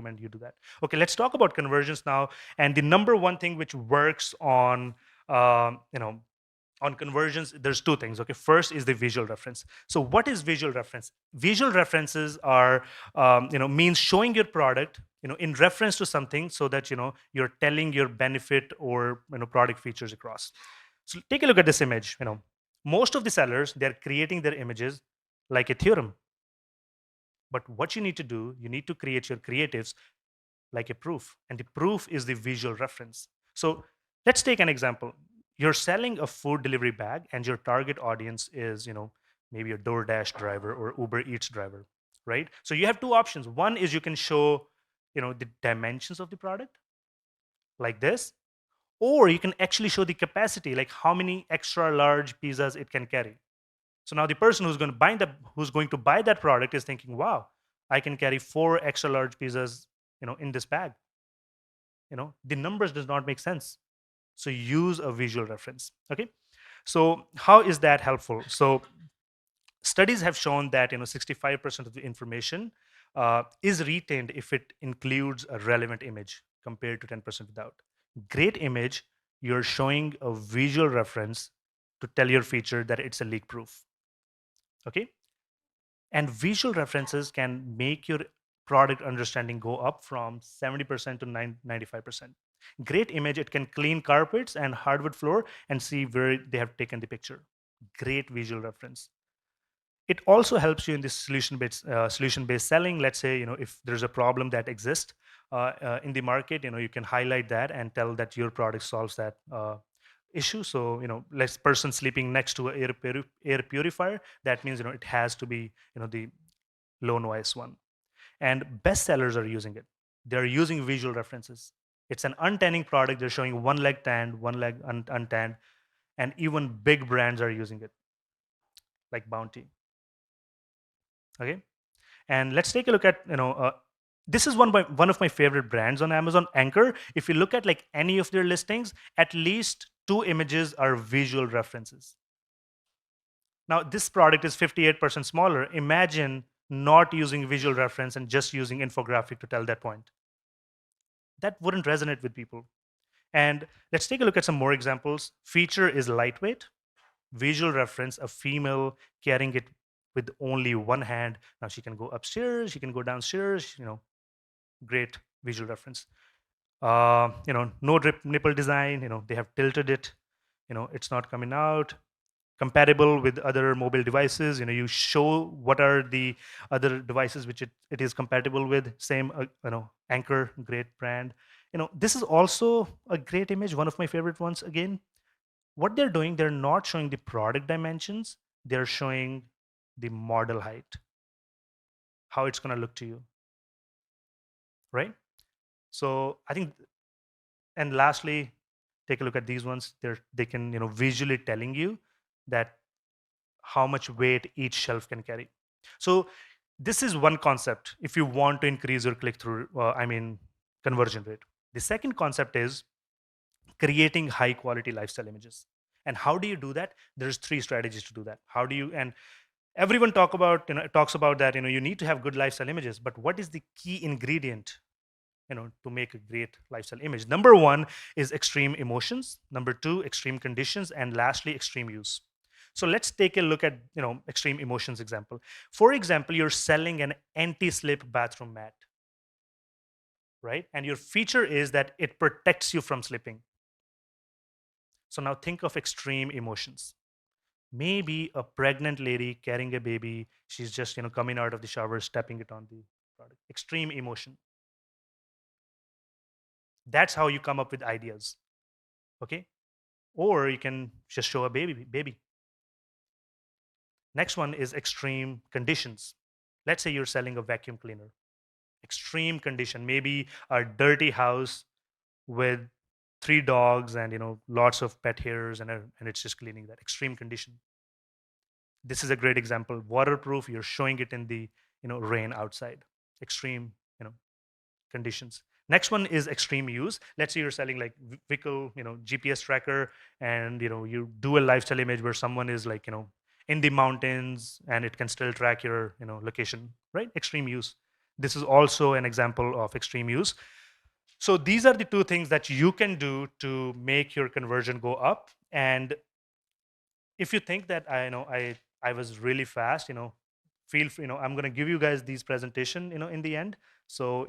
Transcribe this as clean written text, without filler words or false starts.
recommend you do that. Okay, let's talk about conversions now. And the number one thing which works on you know on conversions, there's two things. Okay, first is the visual reference. So what is visual reference? Visual references are means showing your product in reference to something, so that you're telling your benefit or product features across. So take a look at this image. Most of the sellers, they're creating their images like a theorem. But what you need to do, you need to create your creatives like a proof, and the proof is the visual reference. So let's take an example. You're selling a food delivery bag, and your target audience is maybe a DoorDash driver or Uber Eats driver, right? So you have two options. One is you can show the dimensions of the product like this, or you can actually show the capacity, like how many extra large pizzas it can carry. So now the person who's going to buy that product is thinking, wow, I can carry 4 extra large pizzas in this bag. The numbers does not make sense. So use a visual reference. Okay, so how is that helpful? So studies have shown that 65% of the information is retained if it includes a relevant image, compared to 10% without. Great image, you're showing a visual reference to tell your feature that it's a leak proof. Okay, and visual references can make your product understanding go up from 70% to 95%. Great image, it can clean carpets and hardwood floor and see where they have taken the picture. Great visual reference. It also helps you in this solution based selling. Let's say if there's a problem that exists in the market, you can highlight that and tell that your product solves that issue. So let's person sleeping next to an air purifier, that means it has to be the low noise one. And bestsellers are using it. They're using visual references. It's an untanning product. They're showing one leg tanned, one leg untanned, and even big brands are using it, like Bounty. Okay, and let's take a look at this is one of my favorite brands on Amazon, Anchor. If you look at like any of their listings, at least 2 images are visual references. Now this product is 58% smaller. Imagine not using visual reference and just using infographic to tell that point. That wouldn't resonate with people. And let's take a look at some more examples. Feature is lightweight. Visual reference, a female carrying it with only one hand. Now she can go upstairs, she can go downstairs, great visual reference. No drip nipple design, they have tilted it, it's not coming out. Compatible with other mobile devices, you show what are the other devices which it is compatible with. Same, Anchor, great brand. This is also a great image, one of my favorite ones. Again, what they're doing, they're not showing the product dimensions, they're showing the model height, how it's going to look to you, right? So I think, and lastly, take a look at these ones. They can visually telling you that how much weight each shelf can carry. So this is one concept if you want to increase your click through conversion rate. The second concept is creating high quality lifestyle images. And how do you do that? There's 3 strategies to do that. How do you, and everyone talks about that, you need to have good lifestyle images, but what is the key ingredient to make a great lifestyle image? Number 1 is extreme emotions, number 2 extreme conditions, and lastly extreme use. So let's take a look at extreme emotions example. For example, you're selling an anti-slip bathroom mat, right? And your feature is that it protects you from slipping. So now think of extreme emotions. Maybe a pregnant lady carrying a baby, she's just coming out of the shower, stepping it on the product. Extreme emotion. That's how you come up with ideas. Okay, or you can just show a baby. Next one is extreme conditions. Let's say you're selling a vacuum cleaner. Extreme condition, maybe a dirty house with 3 dogs and lots of pet hairs, and it's just cleaning that. Extreme condition. This is a great example. Waterproof, you're showing it in the rain outside. Extreme conditions. Next one is extreme use. Let's say you're selling like vehicle GPS tracker, and you do a lifestyle image where someone is like in the mountains and it can still track your location, right? Extreme use. this is also an example of extreme use. So these are the two things that you can do to make your conversion go up. And if you think that I was really fast, feel free, I'm going to give you guys these presentation in the end. So if